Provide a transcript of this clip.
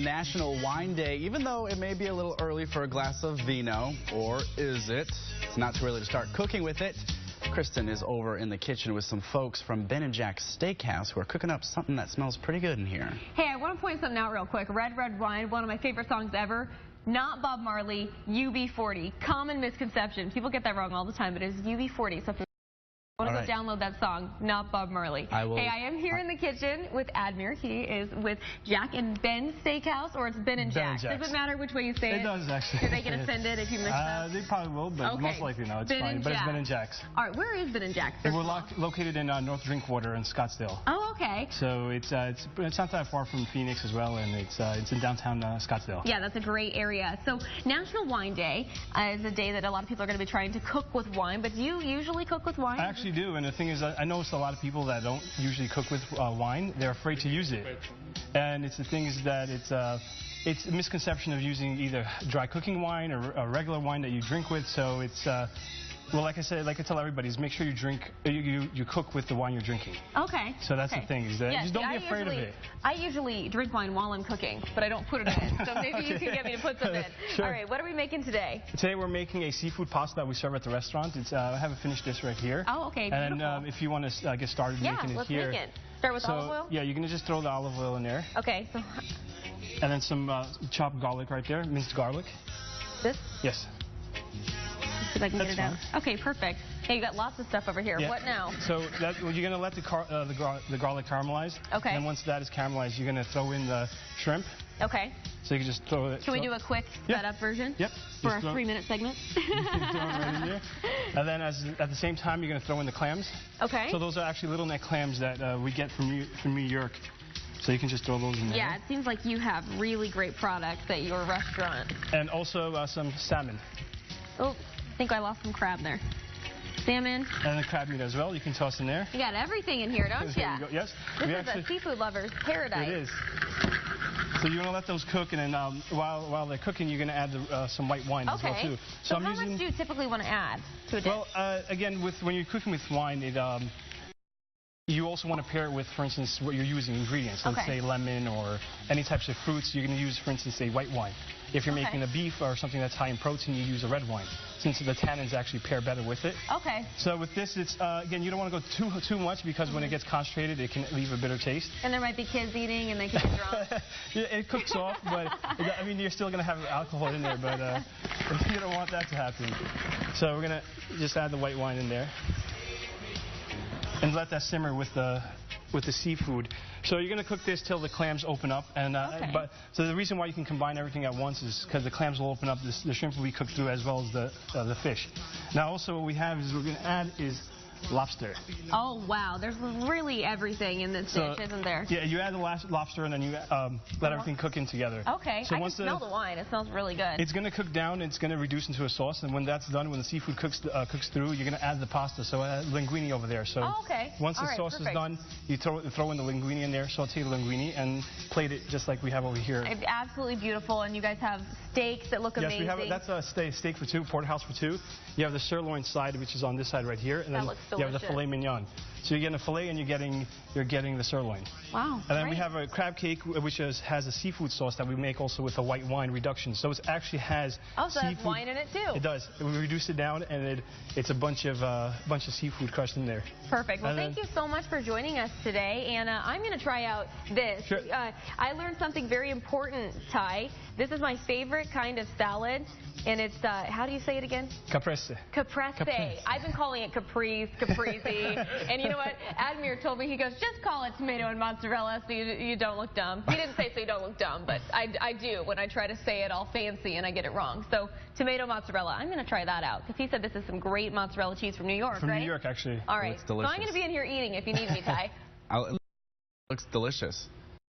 National Wine Day, even though it may be a little early for a glass of vino. Or is it? It's not too early to start cooking with it. Kristen is over in the kitchen with some folks from Ben & Jack's Steakhouse who are cooking up something that smells pretty good in here. Hey, I want to point something out real quick. Red, Red Wine, one of my favorite songs ever. Not Bob Marley, UB40. Common misconception. People get that wrong all the time, but it's UB40. So if you want to go download that song, not Bob Marley. I will. Hey, I am here in the kitchen with Admir. He is with Jack and Ben Steakhouse, or it's Ben and Jack. Does it matter which way you say it? It does, actually. Do they get offended if you mix up? They probably will, but most likely no. It's Ben fine. But it's Ben and Jack's. All right, where is Ben and Jack's? We're located in North Drinkwater in Scottsdale. Oh, okay. So it's not that far from Phoenix as well, and it's in downtown Scottsdale. Yeah, that's a great area. So National Wine Day is a day that a lot of people are going to be trying to cook with wine, but do you usually cook with wine? I actually do, and the thing is, I noticed a lot of people that don't usually cook with wine. They're afraid to use it, and it's the thing is that it's a misconception of using either dry cooking wine or a regular wine that you drink with. So it's well, like I said, like I tell everybody, is make sure you drink, you cook with the wine you're drinking. Okay. So that's the thing, is that just don't be afraid of it. I usually drink wine while I'm cooking, but I don't put it in. So maybe you can get me to put some in. Sure. All right, what are we making today? Today we're making a seafood pasta that we serve at the restaurant. It's I have a finished dish right here. Oh, okay, beautiful. And if you want to get started making it let's here. make it. Start with olive oil? Yeah, you're going to just throw the olive oil in there. Okay. So. And then some chopped garlic right there, minced garlic. This? Yes. See if I can get it out. Okay, perfect. Hey, you got lots of stuff over here. Yeah. What now? So you're going to let the garlic caramelize. Okay. And once that is caramelized, you're going to throw in the shrimp. Okay. So you can just throw it. Can we do a quick setup version? Yep. For our 3-minute segment? You can throw it right in there. And then at the same time, you're going to throw in the clams. Okay. So those are actually little neck clams that we get from New York. So you can just throw those in there. Yeah, it seems like you have really great products at your restaurant. And also some salmon. Oh, I think I lost some crab there. Salmon. And the crab meat as well. You can toss in there. You got everything in here, don't you? There you go. Yes. This is a seafood lover's paradise. It is. So you're going to let those cook, and then while they're cooking, you're going to add some white wine as well, too. So how much do you typically want to add to a dish? Well, again, when you're cooking with wine, you also want to pair it with, for instance, what you're using ingredients. Let's say lemon or any types of fruits. You're going to use, for instance, a white wine. If you're making a beef or something that's high in protein, you use a red wine, since the tannins actually pair better with it. Okay. So with this, it's again, you don't want to go too much, because when it gets concentrated, it can leave a bitter taste. And there might be kids eating, and they can get drunk. Yeah, it cooks off, but I mean, you're still going to have alcohol in there, but you don't want that to happen. So we're going to just add the white wine in there and let that simmer with the seafood. So you're going to cook this till the clams open up, and so the reason why you can combine everything at once is because the clams will open up, the shrimp will be cooked through, as well as the fish. Now also what we have is we're going to add is lobster. Oh wow, there's really everything in this dish, isn't there? Yeah, you add the lobster, and then you let everything cook in together. Okay, so I can smell the wine. It smells really good. It's going to cook down, it's going to reduce into a sauce, and when that's done, when the seafood cooks through, you're going to add the pasta, so linguine over there. So once the sauce is done, you throw in the linguine in there, saute the linguine, and plate it just like we have over here. It's absolutely beautiful, and you guys have steaks that look amazing. Yes, that's a steak for two, porterhouse for two. You have the sirloin side, which is on this side right here, and then you have the filet mignon. So you're getting a filet, and you're getting the sirloin. Wow. And then we have a crab cake, which has a seafood sauce that we make also with a white wine reduction. So it actually has so it has wine in it too. It does. We reduce it down, and it's a bunch of seafood crushed in there. Perfect. Well, thank you so much for joining us today, and I'm going to try out this. Sure. I learned something very important, Ty. This is my favorite kind of salad. And it's, how do you say it again? Caprese. Caprese. I've been calling it caprese, caprese. And you know what? Admir told me, he goes, just call it tomato and mozzarella so you don't look dumb. He didn't say so you don't look dumb, but I do when I try to say it all fancy and I get it wrong. So tomato mozzarella. I'm going to try that out, because he said this is some great mozzarella cheese from New York, From New York, actually. All right. So I'm going to be in here eating if you need me, Ty. It looks delicious.